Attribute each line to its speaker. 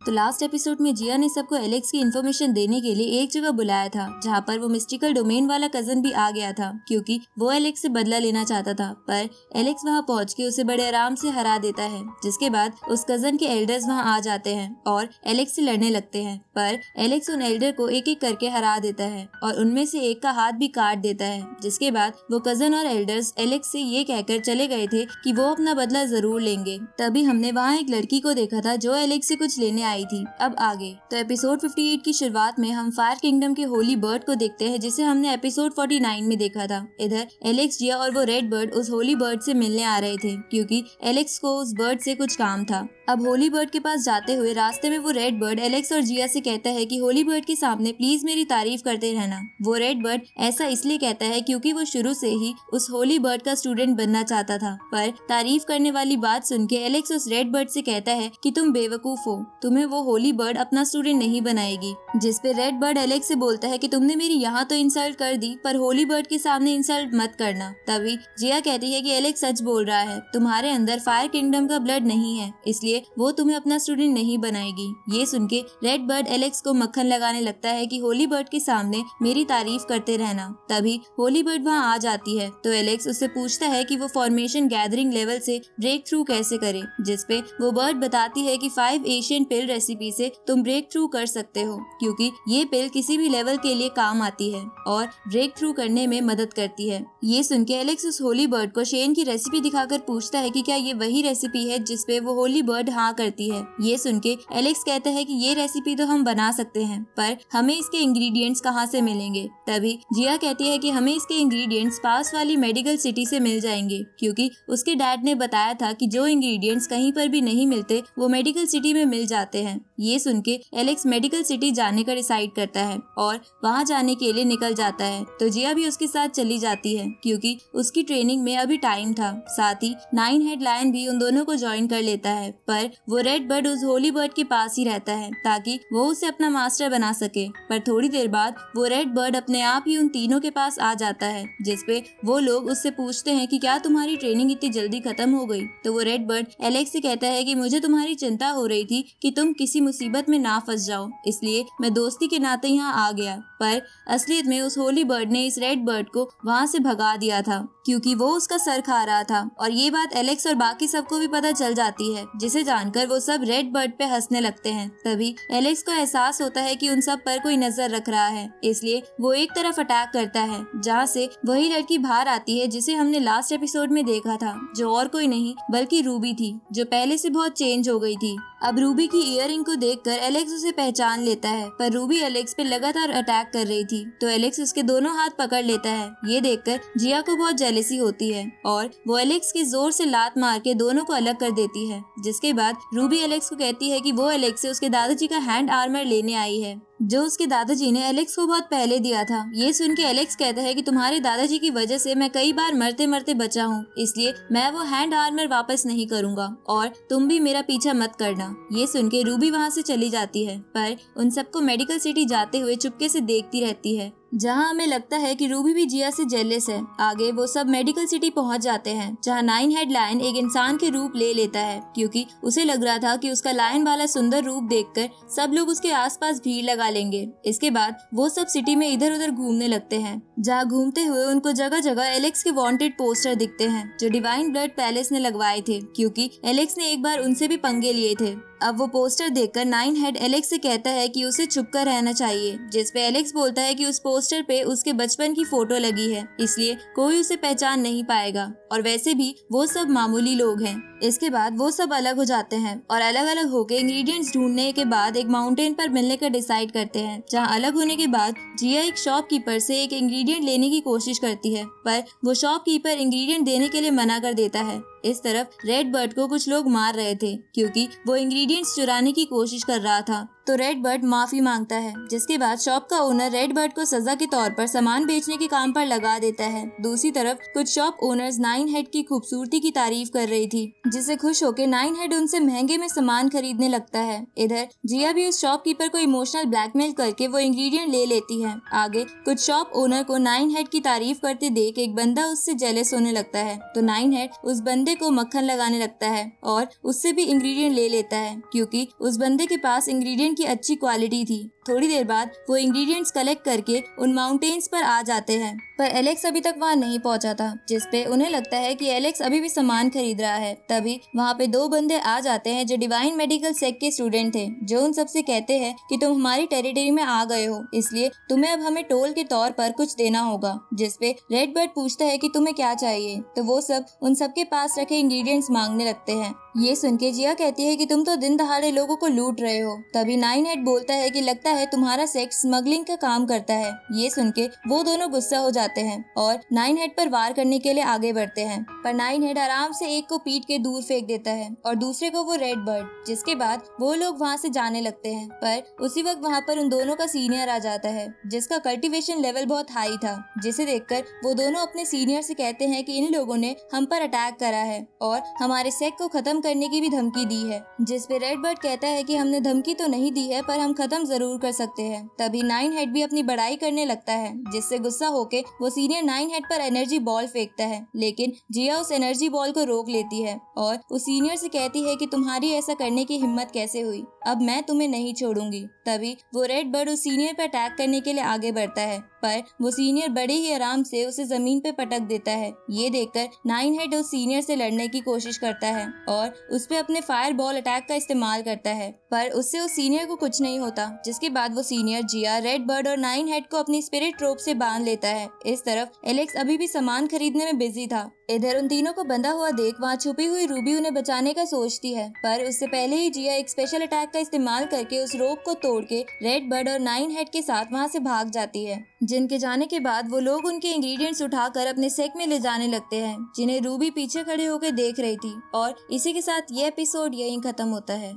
Speaker 1: तो last episode में जिया ने सबको एलेक्स की इन्फॉर्मेशन देने के लिए एक जगह बुलाया था, जहाँ पर वो मिस्टिकल डोमेन वाला कजन भी आ गया था, क्योंकि वो एलेक्स से बदला लेना चाहता था। पर एलेक्स वहाँ पहुँच के उसे बड़े आराम से हरा देता है, जिसके बाद उस कजन के एल्डर्स वहाँ आ जाते हैं और एलेक्स से लड़ने लगते हैं। पर एलेक्स उन एल्डर को एक एक करके हरा देता है और उनमें से एक का हाथ भी काट देता है, जिसके बाद वो कजन और एल्डर्स एलेक्स से ये कहकर चले गए थे कि वो अपना बदला जरूर लेंगे। तभी हमने वहाँ एक लड़की को देखा था जो एलेक्स से कुछ लेने आई थी। अब आगे तो एपिसोड 58 की शुरुआत में हम फायर किंगडम के होली बर्ड को देखते हैं, जिसे हमने एपिसोड 49 में देखा था। इधर एलेक्स, जिया और वो रेड बर्ड उस होली बर्ड से मिलने आ रहे थे, क्योंकि एलेक्स को उस बर्ड से कुछ काम था। अब होली बर्ड के पास जाते हुए रास्ते में वो रेड बर्ड एलेक्स और जिया से कहता है कि होली बर्ड के सामने प्लीज मेरी तारीफ करते रहना। वो रेड बर्ड ऐसा इसलिए कहता है क्योंकि वो शुरू से ही उस होली बर्ड का स्टूडेंट बनना चाहता था। पर तारीफ करने वाली बात सुन के एलेक्स उस रेड बर्ड से कहता है कि तुम बेवकूफ हो, तुम्हें वो होली बर्ड अपना स्टूडेंट नहीं बनाएगी। जिस पे रेड बर्ड एलेक्स से बोलता है कि तुमने मेरी यहाँ तो इंसल्ट कर दी, पर होली बर्ड के सामने इंसल्ट मत करना। तभी जिया कहती है कि एलेक्स सच बोल रहा है, तुम्हारे अंदर फायर किंगडम का ब्लड नहीं है, इसलिए वो तुम्हें अपना स्टूडेंट नहीं बनाएगी। ये सुन के रेड बर्ड एलेक्स को मक्खन लगाने लगता है कि होली बर्ड के सामने मेरी तारीफ करते रहना। तभी होली बर्ड वहाँ आ जाती है तो एलेक्स उससे पूछता है कि वो फॉर्मेशन गैदरिंग लेवल से ब्रेक थ्रू कैसे करे, जिसपे वो बर्ड बताती है कि 5 एशियन पिल रेसिपी से तुम ब्रेक थ्रू कर सकते हो, क्योंकि ये पिल किसी भी लेवल के लिए काम आती है और ब्रेक थ्रू करने में मदद करती है। ये सुन के एलेक्स उस होली बर्ड को शेन की रेसिपी दिखाकर पूछता है कि क्या ये वही रेसिपी है जिसपे वो होली बर्ड हाँ करती है। ये सुन के एलेक्स कहता है कि ये रेसिपी तो हम बना सकते हैं, पर हमें इसके इंग्रेडिएंट्स कहाँ से मिलेंगे। तभी जिया कहती है कि हमें इसके इंग्रेडिएंट्स पास वाली मेडिकल सिटी से मिल जाएंगे, क्योंकि उसके डैड ने बताया था कि जो इंग्रेडिएंट्स कहीं पर भी नहीं मिलते वो मेडिकल सिटी में मिल जाते हैं। ये सुन के एलेक्स मेडिकल सिटी जाने का डिसाइड करता है और वहाँ जाने के लिए निकल जाता है। तो जिया भी उसके साथ चली जाती है, क्योंकि उसकी ट्रेनिंग में अभी टाइम था। साथ ही 9 हेड लायन भी उन दोनों को ज्वाइन कर लेता है, पर वो रेड बर्ड उस होली बर्ड के पास ही रहता है ताकि वो उसे अपना मास्टर बना सके। पर थोड़ी देर बाद वो रेड बर्ड अपने आप ही उन तीनों के पास आ जाता है, जिसपे वो लोग उससे पूछते हैं कि क्या तुम्हारी ट्रेनिंग इतनी जल्दी खत्म हो गई। तो वो रेड बर्ड एलेक्स से कहता है कि मुझे तुम्हारी चिंता हो रही थी कि तुम किसी मुसीबत में ना फंस जाओ, इसलिए मैं दोस्ती के नाते यहाँ आ गया। पर असलियत में उस होली बर्ड ने इस रेड बर्ड को वहाँ से भगा दिया था, क्योंकि वो उसका सर खा रहा था। और ये बात एलेक्स और बाकी सबको भी पता चल जाती है, जिसे जानकर वो सब रेड बर्ड पे हंसने लगते हैं। तभी एलेक्स को एहसास होता है कि उन सब पर कोई नजर रख रहा है, इसलिए वो एक तरफ अटैक करता है, जहाँ से वही लड़की बाहर आती है जिसे हमने लास्ट एपिसोड में देखा था, जो और कोई नहीं बल्कि रूबी थी, जो पहले से बहुत चेंज हो गई थी। अब रूबी की इयररिंग को देखकर एलेक्स उसे पहचान लेता है, पर रूबी एलेक्स पे लगातार अटैक कर रही थी, तो एलेक्स उसके दोनों हाथ पकड़ लेता है। ये देखकर जिया को बहुत जेलसी होती है और वो एलेक्स के जोर से लात मार के दोनों को अलग कर देती है। जिसके बाद रूबी एलेक्स को कहती है कि वो एलेक्स से उसके दादाजी का हैंड आर्मर लेने आई है, जो उसके दादाजी ने एलेक्स को बहुत पहले दिया था। ये सुन के एलेक्स कहता है कि तुम्हारे दादाजी की वजह से मैं कई बार मरते मरते बचा हूँ, इसलिए मैं वो हैंड आर्मर वापस नहीं करूँगा और तुम भी मेरा पीछा मत करना। ये सुन के रूबी वहाँ से चली जाती है, पर उन सबको मेडिकल सिटी जाते हुए चुपके से देखती रहती है, जहाँ हमें लगता है कि रूबी भी जिया से जेलस है। आगे वो सब मेडिकल सिटी पहुँच जाते हैं, जहाँ 9 हेड लायन एक इंसान के रूप ले लेता है, क्योंकि उसे लग रहा था कि उसका लायन वाला सुंदर रूप देखकर सब लोग उसके आसपास भीड़ लगा लेंगे। इसके बाद वो सब सिटी में इधर उधर घूमने लगते हैं, जहाँ घूमते हुए उनको जगह जगह एलेक्स के वांटेड पोस्टर दिखते हैं, जो डिवाइन ब्लड पैलेस ने लगवाए थे, क्योंकि एलेक्स ने एक बार उनसे भी पंगे लिए थे। अब वो पोस्टर देखकर 9 हेड एलेक्स से कहता है कि उसे छुप कर रहना चाहिए, जिसपे एलेक्स बोलता है कि उस पोस्टर पे उसके बचपन की फोटो लगी है, इसलिए कोई उसे पहचान नहीं पाएगा, और वैसे भी वो सब मामूली लोग हैं। इसके बाद वो सब अलग हो जाते हैं और अलग अलग होके इंग्रेडिएंट्स ढूंढने के बाद एक माउंटेन पर मिलने का डिसाइड करते हैं, जहाँ अलग होने के बाद जिया एक शॉपकीपर से एक इंग्रेडिएंट लेने की कोशिश करती है, पर वो शॉपकीपर इंग्रेडिएंट देने के लिए मना कर देता है। इस तरफ रेड बर्ड को कुछ लोग मार रहे थे, क्योंकि वो इंग्रेडिएंट्स चुराने की कोशिश कर रहा था। तो रेड बर्ड माफी मांगता है, जिसके बाद शॉप का ओनर रेड बर्ड को सजा के तौर पर सामान बेचने के काम पर लगा देता है। दूसरी तरफ कुछ शॉप ओनर्स नाइन हेड की खूबसूरती की तारीफ कर रही थी, जिससे खुश होकर नाइन हेड उनसे महंगे में सामान खरीदने लगता है। इधर जिया भी उस शॉपकीपर को इमोशनल ब्लैकमेल करके वो इंग्रेडिएंट ले लेती है। आगे कुछ शॉप ओनर को नाइन हेड की तारीफ करते देख एक बंदा उससे जेलस होने लगता है, तो नाइन हेड उस बंदे को मक्खन लगाने लगता है और उससे भी इंग्रेडिएंट ले लेता है, क्योंकि उस बंदे के पास इंग्रेडिएंट की अच्छी क्वालिटी थी। थोड़ी देर बाद वो इंग्रेडिएंट्स कलेक्ट करके उन माउंटेन्स पर आ जाते हैं, पर एलेक्स अभी तक वहाँ नहीं पहुँचा था, जिसपे उन्हें लगता है कि एलेक्स अभी भी सामान खरीद रहा है। तभी वहाँ पे दो बंदे आ जाते हैं जो डिवाइन मेडिकल सेक्ट के स्टूडेंट थे, जो उन सबसे कहते हैं कि तुम हमारी टेरिटरी में आ गए हो, इसलिए तुम्हें अब हमें टोल के तौर पर कुछ देना होगा। जिसपे रेड बर्ड पूछता है कि तुम्हें क्या चाहिए, तो वो सब उन सबके पास रखे इंग्रेडिएंट्स मांगने लगते हैं। ये सुन के जिया कहती है कि तुम तो दिन दहाड़े लोगों को लूट रहे हो। तभी नाइन हेड बोलता है कि लगता है तुम्हारा सेक्स स्मगलिंग का काम करता है। ये सुन के वो दोनों गुस्सा हो जाते हैं और नाइन हेड पर वार करने के लिए आगे बढ़ते हैं, पर नाइन हेड आराम से एक को पीट के दूर फेंक देता है और दूसरे को वो रेड बर्ड। जिसके बाद वो लोग वहाँ से जाने लगते हैं, पर उसी वक्त वहाँ पर उन दोनों का सीनियर आ जाता है, जिसका कल्टीवेशन लेवल बहुत हाई था। जिसे देखकर वो दोनों अपने सीनियर से कहते हैं कि इन लोगों ने हम पर अटैक करा है और हमारे सेक्ट को खत्म करने की भी धमकी दी है। जिसपे रेड बर्ड कहता है कि हमने धमकी तो नहीं दी है, पर हम खत्म जरूर कर सकते हैं। तभी नाइन हेड भी अपनी बड़ाई करने लगता है, जिससे गुस्सा होके वो सीनियर नाइन हेड पर एनर्जी बॉल फेंकता है, लेकिन जिया उस एनर्जी बॉल को रोक लेती है और उस सीनियर से कहती है कि तुम्हारी ऐसा करने की हिम्मत कैसे हुई, अब मैं तुम्हें नहीं छोड़ूंगी। तभी वो रेड बर्ड उस सीनियर पर अटैक करने के लिए आगे बढ़ता है, पर वो सीनियर बड़े ही आराम से उसे जमीन पे पटक देता है। ये देखकर नाइन हेड उस सीनियर से लड़ने की कोशिश करता है और उस पे अपने फायर बॉल अटैक का इस्तेमाल करता है, पर उससे उस सीनियर को कुछ नहीं होता। जिसके बाद वो सीनियर जिया, रेड बर्ड और नाइन हेड को अपनी स्पिरिट रोप से बांध लेता है। इस तरफ एलेक्स अभी भी सामान खरीदने में बिजी था। इधर उन तीनों को बंधा हुआ देख वहाँ छुपी हुई रूबी उन्हें बचाने का सोचती है, पर उससे पहले ही जिया एक स्पेशल अटैक का इस्तेमाल करके उस रोप को तोड़ के रेड बर्ड और नाइन हेड के साथ वहाँ से भाग जाती है। जिनके जाने के बाद वो लोग उनके इंग्रेडिएंट्स उठाकर अपने सेक में ले जाने लगते हैं, जिन्हें रूबी पीछे खड़े होकर देख रही थी। और इसी के साथ ये एपिसोड यहीं खत्म होता है।